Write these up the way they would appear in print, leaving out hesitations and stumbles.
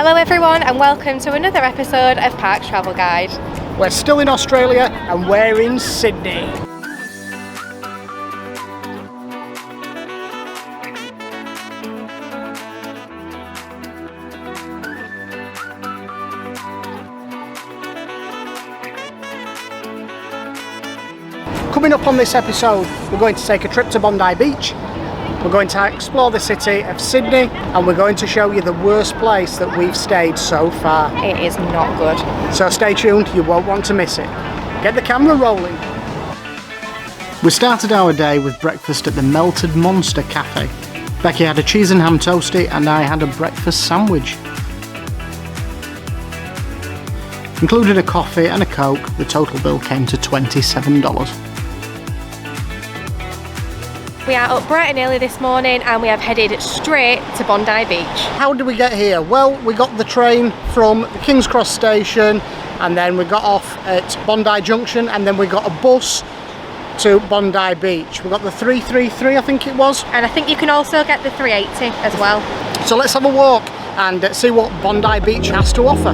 Hello everyone and welcome to another episode of Parks Travel Guide. We're still in Australia and we're in Sydney. Coming up on this episode, we're going to take a trip to Bondi Beach. We're going to explore the city of Sydney and we're going to show you the worst place that we've stayed so far. It is not good. So stay tuned, you won't want to miss it. Get the camera rolling. We started our day with breakfast at the Melted Monster Cafe. Becky had a cheese and ham toastie and I had a breakfast sandwich. Included a coffee and a Coke, the total bill came to $27. We are up bright and early this morning and we have headed straight to Bondi Beach. How did we get here? Well, we got the train from the King's Cross station and then we got off at Bondi Junction and then we got a bus to Bondi Beach. We got the 333 I think it was. And I think you can also get the 380 as well. So let's have a walk and see what Bondi Beach has to offer.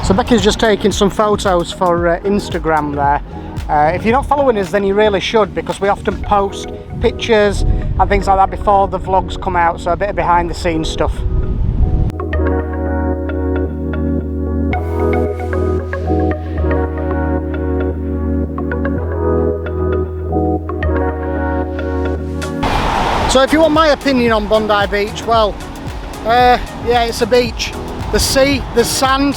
So Becky's just taking some photos for Instagram there. If you're not following us then you really should, because we often post pictures and things like that before the vlogs come out, so a bit of behind the scenes stuff. So if you want my opinion on Bondi Beach, well, yeah, it's a beach. The sea, the sand.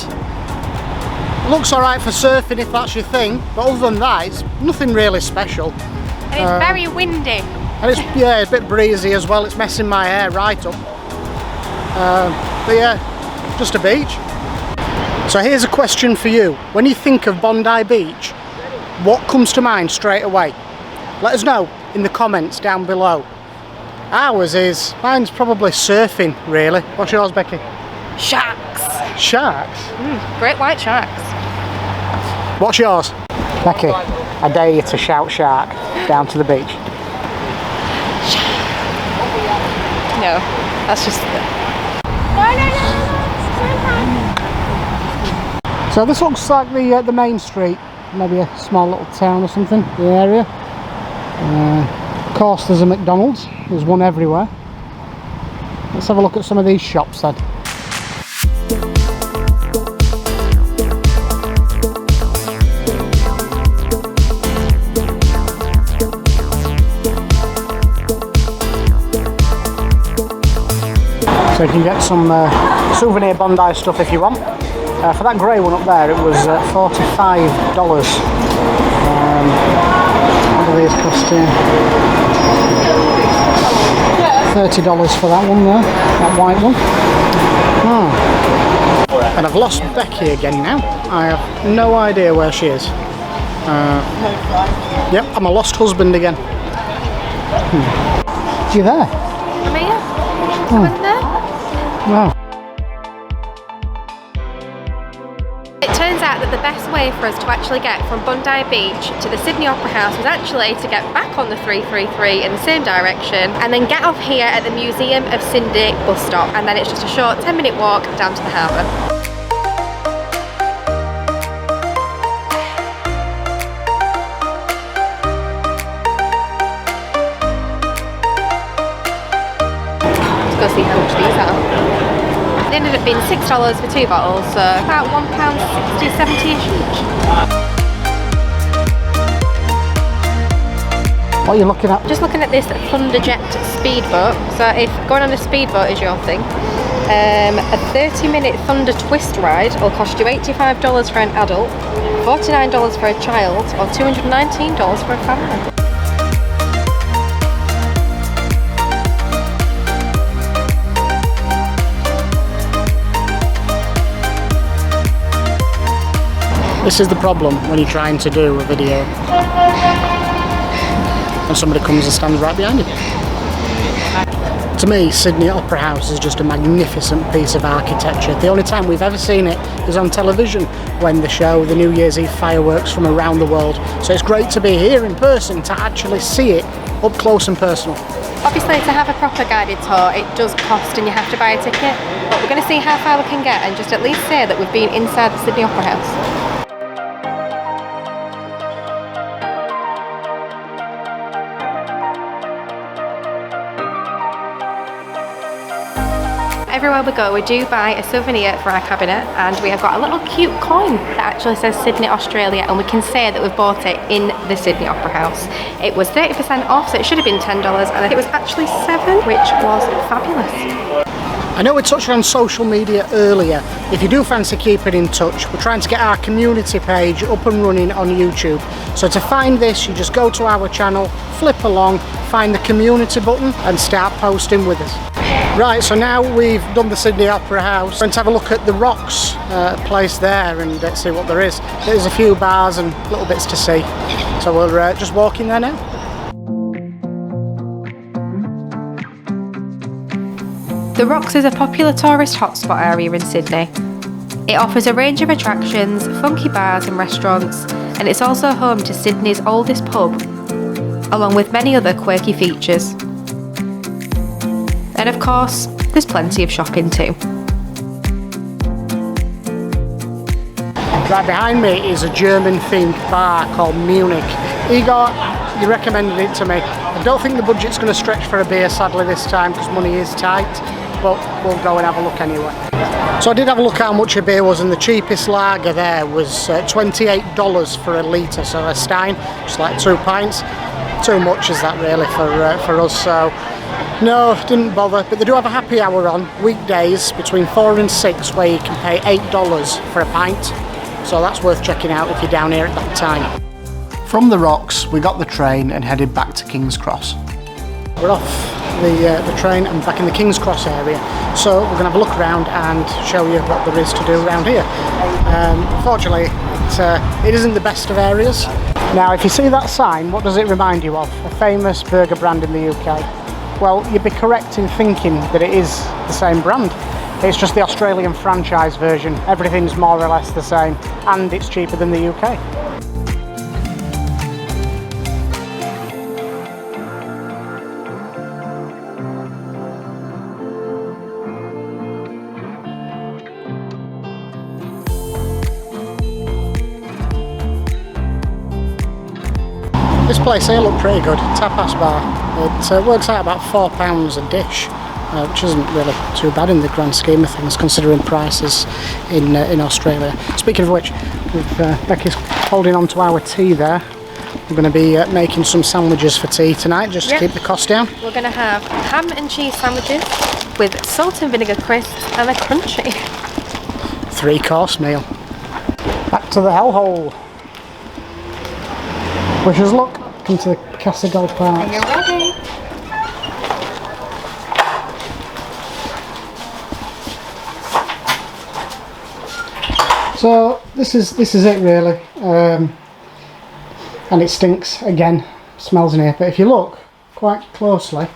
Looks alright for surfing if that's your thing, but other than that it's nothing really special. And it's very windy. And it's, yeah, a bit breezy as well, it's messing my hair right up. But yeah, just a beach. So here's a question for you. When you think of Bondi Beach, what comes to mind straight away? Let us know in the comments down below. Mine's probably surfing really. What's yours, Becky? Sharks. Sharks? Great white sharks. What's yours? Becky, I dare you to shout shark down to the beach. No, that's just... So this looks like the main street, maybe a small little town or something, the area. Of course there's a McDonald's, there's one everywhere. Let's have a look at some of these shops then. So you can get some souvenir Bondi stuff if you want. For that grey one up there it was $45. What do these cost here? $30 for that one there, that white one. And I've lost Becky again now. I have no idea where she is. Yep, I'm a lost husband again. You there? I'm here. I'm there. Wow. It turns out that the best way for us to actually get from Bondi Beach to the Sydney Opera House was actually to get back on the 333 in the same direction and then get off here at the Museum of Sydney bus stop, and then it's just a short 10-minute walk down to the harbour. Go see how much these are. They ended up being $6 for 2 bottles, so about £1.60, 70-ish each. What are you looking at? Just looking at this Thunderjet speedboat. So if going on a speedboat is your thing, a 30-minute Thunder Twist ride will cost you $85 for an adult, $49 for a child, or $219 for a family. This is the problem when you're trying to do a video and somebody comes and stands right behind you. To me, Sydney Opera House is just a magnificent piece of architecture. The only time we've ever seen it is on television when they show the New Year's Eve fireworks from around the world. So it's great to be here in person to actually see it up close and personal. Obviously, to have a proper guided tour, it does cost and you have to buy a ticket. But we're going to see how far we can get and just at least say that we've been inside the Sydney Opera House. Everywhere we go, we do buy a souvenir for our cabinet, and we have got a little cute coin that actually says Sydney, Australia, and we can say that we've bought it in the Sydney Opera House. It was 30% off, so it should have been $10, and it was actually $7, which was fabulous. I know we touched on social media earlier. If you do fancy keeping in touch, we're trying to get our community page up and running on YouTube. So to find this, you just go to our channel, flip along, find the community button and start posting with us. Right, so now we've done the Sydney Opera House. We're going to have a look at the Rocks place there and see what there is. There's a few bars and little bits to see. So we're just walking there now. The Rocks is a popular tourist hotspot area in Sydney. It offers a range of attractions, funky bars and restaurants, and it's also home to Sydney's oldest pub, along with many other quirky features. And of course, there's plenty of shopping too. Right behind me is a German-themed bar called Munich. Igor, you recommended it to me. I don't think the budget's going to stretch for a beer, sadly, this time, because money is tight, but we'll go and have a look anyway. So I did have a look how much a beer was, and the cheapest lager there was $28 for a litre, so a stein, just like 2 pints. Too much is that really for us, so no, didn't bother. But they do have a happy hour on weekdays between 4 and 6 where you can pay $8 for a pint, so that's worth checking out if you're down here at that time. From the Rocks we got the train and headed back to King's Cross. We're off the train and back in the King's Cross area, so we're going to have a look around and show you what there is to do around here. Unfortunately it isn't the best of areas. Now if you see that sign, what does it remind you of? A famous burger brand in the UK. Well, you'd be correct in thinking that it is the same brand. It's just the Australian franchise version. Everything's more or less the same and it's cheaper than the UK. This place here looked pretty good, tapas bar. It works out about £4 a dish, which isn't really too bad in the grand scheme of things, considering prices in Australia. Speaking of which, Becky's holding on to our tea there. We're going to be making some sandwiches for tea tonight, just to keep the cost down. We're going to have ham and cheese sandwiches with salt and vinegar crisps and a crunchy. 3-course meal. Back to the hellhole. Wish us luck into the Casa del Park. Are you ready? So this is it really, and it stinks again. Smells in here. But if you look quite closely,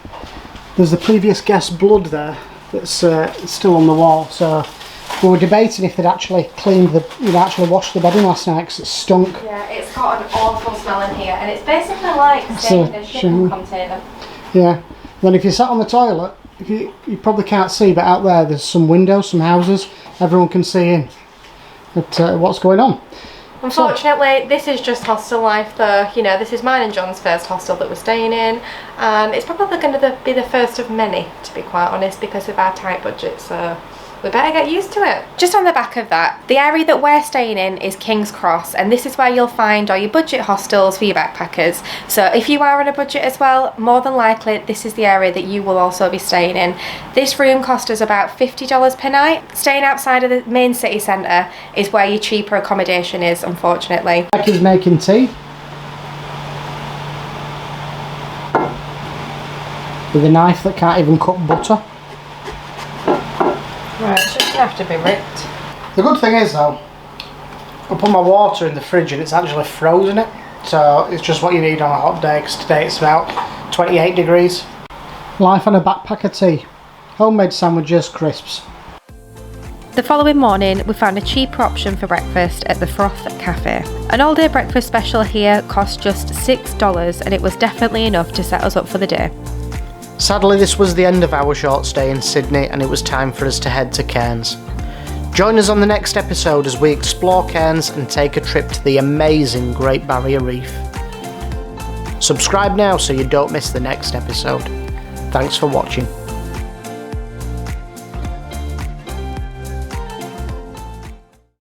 there's the previous guest's blood there that's still on the wall. So we were debating if they'd actually cleaned actually washed the bedding last night because it stunk. Yeah, it's got an awful smell in here, and it's basically like staying in a shipping container. Yeah. Then if you sat on the toilet, you probably can't see, but out there's some windows, some houses. Everyone can see in at what's going on. Unfortunately, this is just hostel life though. You know, this is mine and John's first hostel that we're staying in, and it's probably going to be the first of many, to be quite honest, because of our tight budget, so we better get used to it. Just on the back of that, the area that we're staying in is King's Cross, and this is where you'll find all your budget hostels for your backpackers. So if you are on a budget as well, more than likely this is the area that you will also be staying in. This room cost us about $50 per night. Staying outside of the main city centre is where your cheaper accommodation is, unfortunately. Becky's making tea with a knife that can't even cut butter. Right, it's just going to have to be ripped. The good thing is though, I put my water in the fridge and it's actually frozen it. So it's just what you need on a hot day, because today it's about 28 degrees. Life on a backpacker tea. Homemade sandwiches, crisps. The following morning, we found a cheaper option for breakfast at the Froth Cafe. An all-day breakfast special here cost just $6, and it was definitely enough to set us up for the day. Sadly, this was the end of our short stay in Sydney, and it was time for us to head to Cairns. Join us on the next episode as we explore Cairns and take a trip to the amazing Great Barrier Reef. Subscribe now so you don't miss the next episode. Thanks for watching.